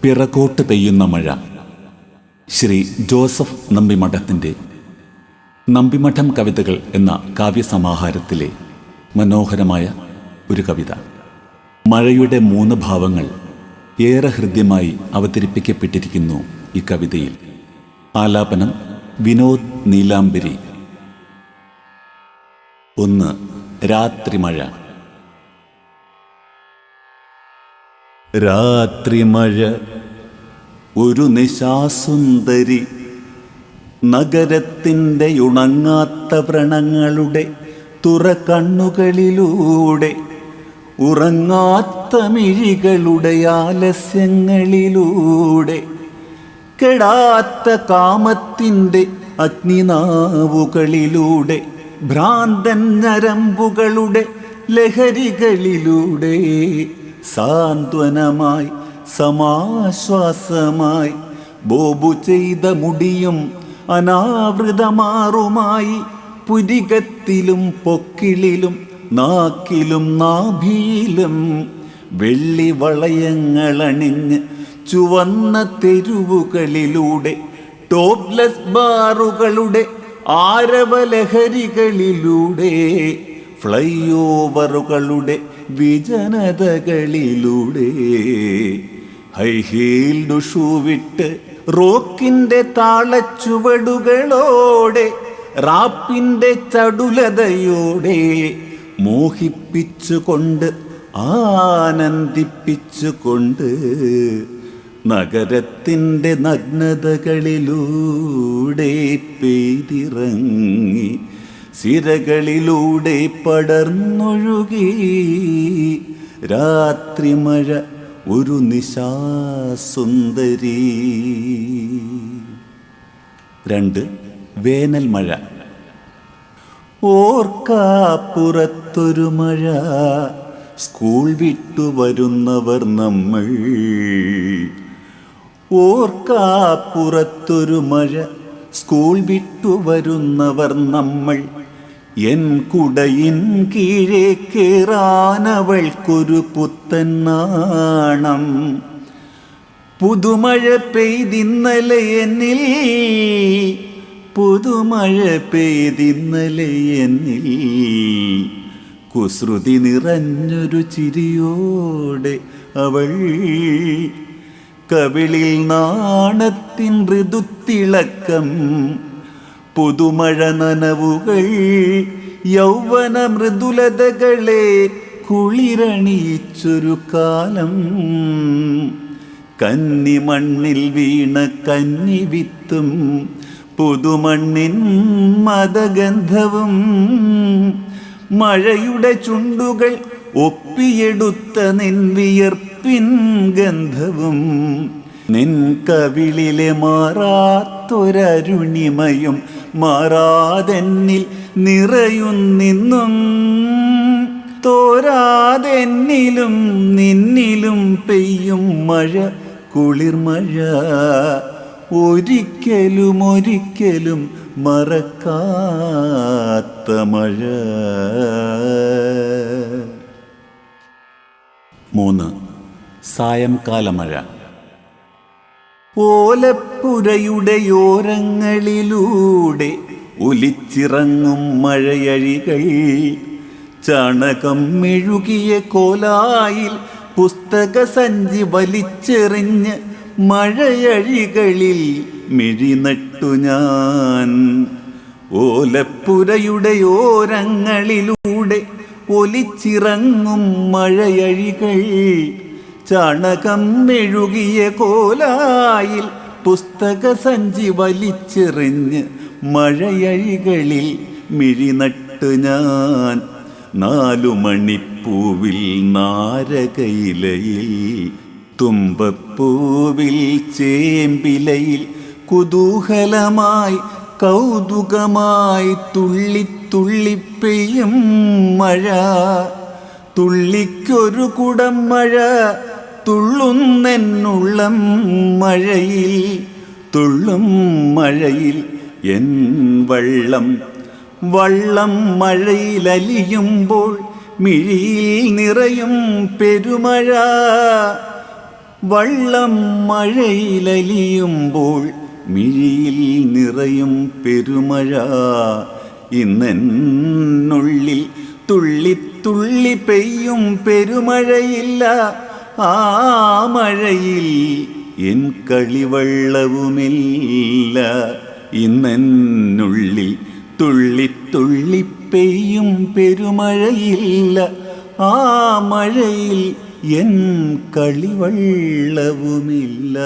പിറകോട്ട് പെയ്യുന്ന മഴ. ശ്രീ ജോസഫ് നമ്പിമഠത്തിൻ്റെ നമ്പിമഠം കവിതകൾ എന്ന കാവ്യസമാഹാരത്തിലെ മനോഹരമായ ഒരു കവിത. മഴയുടെ 3 ഭാവങ്ങൾ ഏറെ ഹൃദ്യമായി അവതരിപ്പിക്കപ്പെട്ടിരിക്കുന്നു ഈ കവിതയിൽ. ആലാപനം വിനോദ് നീലാംബരി. 1. രാത്രിമഴ. രാത്രിമഴ ഒരു നിശാസുന്ദരി, നഗരത്തിൻ്റെ ഉണങ്ങാത്ത വ്രണങ്ങളുടെ തുറകണ്ണുകളിലൂടെ, ഉറങ്ങാത്ത മിഴികളുടെ ആലസ്യങ്ങളിലൂടെ, കെടാത്ത കാമത്തിൻ്റെ അഗ്നിനാവുകളിലൂടെ, ഭ്രാന്തൻ ഞരമ്പുകളുടെ ലഹരികളിലൂടെ, സാന്ത്വനമായി സമാശ്വാസമായി, ബോബു ചെയ്ത മുടിയും അനാവൃതമാറുമായി, പുരികത്തിലും പൊക്കിളിലും നാക്കിലും നാഭിയിലും വെള്ളി വളയങ്ങളണിഞ്ഞ് ചുവന്ന തെരുവുകളിലൂടെ, ടോപ്ലെസ് ബാറുകളുടെ ആരവലഹരികളിലൂടെ, ഫ്ലൈ ഓവറുകളുടെ വിജനതകളിലൂടെ, ഹൈ ഹീൽഡ് ഷൂ വിട്ട് റോക്കിൻ്റെ താളച്ചുവടുകളോടെ, റാപ്പിൻ്റെ ചടുലതയോടെ, മോഹിപ്പിച്ചുകൊണ്ട് ആനന്ദിപ്പിച്ചുകൊണ്ട്, നഗരത്തിൻ്റെ നഗ്നതകളിലൂടെ പെയ്തിറങ്ങി, സിരകളിലൂടെ പടർന്നൊഴുകി, രാത്രിമഴ ഒരു നിശാസുന്ദരി. 2. വേനൽ മഴ. ഓർക്കാപ്പുറത്തൊരു മഴ, സ്കൂൾ വിട്ടു വരുന്നവർ നമ്മൾ. ഓർക്കാപ്പുറത്തൊരു മഴ, സ്കൂൾ വിട്ടു വരുന്നവർ നമ്മൾ. എൻ കുടയിൻ കീഴേ കേറാനവൾക്കൊരു പുത്തൻ നാണം. പുതുമഴ പെയ്തിന്നലെ എന്നിൽ, പുതുമഴ പെയ്തിന്നലെ എന്നിൽ, കുസൃതി നിറഞ്ഞൊരു ചിരിയോടെ അവൾ. കവിളിൽ നാണത്തിൻ ഋതുത്തിളക്കം, പുതുമഴ നനവുകൾ, യൗവന മൃദുലതകളെ കുളിരണിയിച്ചൊരു കാലം. കന്നിമണ്ണിൽ വീണ കന്നിവിത്തും പുതുമണ്ണിൻ മദഗന്ധവും, മഴയുടെ ചുണ്ടുകൾ ഒപ്പിയെടുത്ത നിൻ വിയർപ്പിൻ ഗന്ധവും, നിൻ കവിളിലെ മാറാത്തൊരരുണിമയും മാറാതെന്നിൽ നിറയുന്നിന്നും. തോരാതെന്നിലും നിന്നിലും പെയ്യും മഴ, കുളിർമഴ, ഒരിക്കലും ഒരിക്കലും മറക്കാത്ത മഴ. 3. സായംകാല മഴ. ഓലപ്പുരയുടെ ഓരങ്ങളിലൂടെ ഒലിച്ചിറങ്ങും മഴയഴികൾ, ചാണകം മെഴുകിയ കോലായിൽ പുസ്തക സഞ്ചി വലിച്ചെറിഞ്ഞ് മഴയഴികളിൽ മിഴിനട്ടു ഞാൻ. ഓലപ്പുരയുടെ ഓരങ്ങളിലൂടെ ഒലിച്ചിറങ്ങും മഴയഴികൾ, ചാണകം മെഴുകിയ കോലായിൽ പുസ്തക സഞ്ചി വലിച്ചെറിഞ്ഞ് മഴയഴികളിൽ മിഴിനട്ട് ഞാൻ. 4 മണിപ്പൂവിൽ നാരകയിലയിൽ, തുമ്പപ്പൂവിൽ ചേമ്പിലയിൽ, കുതൂഹലമായി കൗതുകമായി തുള്ളിത്തുള്ളിപ്പെയ്യും മഴ. തുള്ളിക്കൊരു കുടം മഴ, തുള്ളുന്നെന്നുള്ളം മഴയിൽ, തുള്ളും മഴയിൽ എൻ വള്ളം. വള്ളം മഴയിലലിയുമ്പോൾ മിഴിയിൽ നിറയും പെരുമഴ. വള്ളം മഴയിലലിയുമ്പോൾ മിഴിയിൽ നിറയും പെരുമഴ. ഇന്നെന്നുള്ളിൽ തുള്ളി തുള്ളി പെയ്യും പെരുമഴയില്ല. ആ മഴയിൽ എൻ കളിവള്ളവുമില്ല. ഇന്നെന്നുള്ളിൽ തുള്ളി തുള്ളി പെയ്യും പെരുമഴയില്ല. ആ മഴയിൽ എൻ കളിവള്ളവുമില്ല.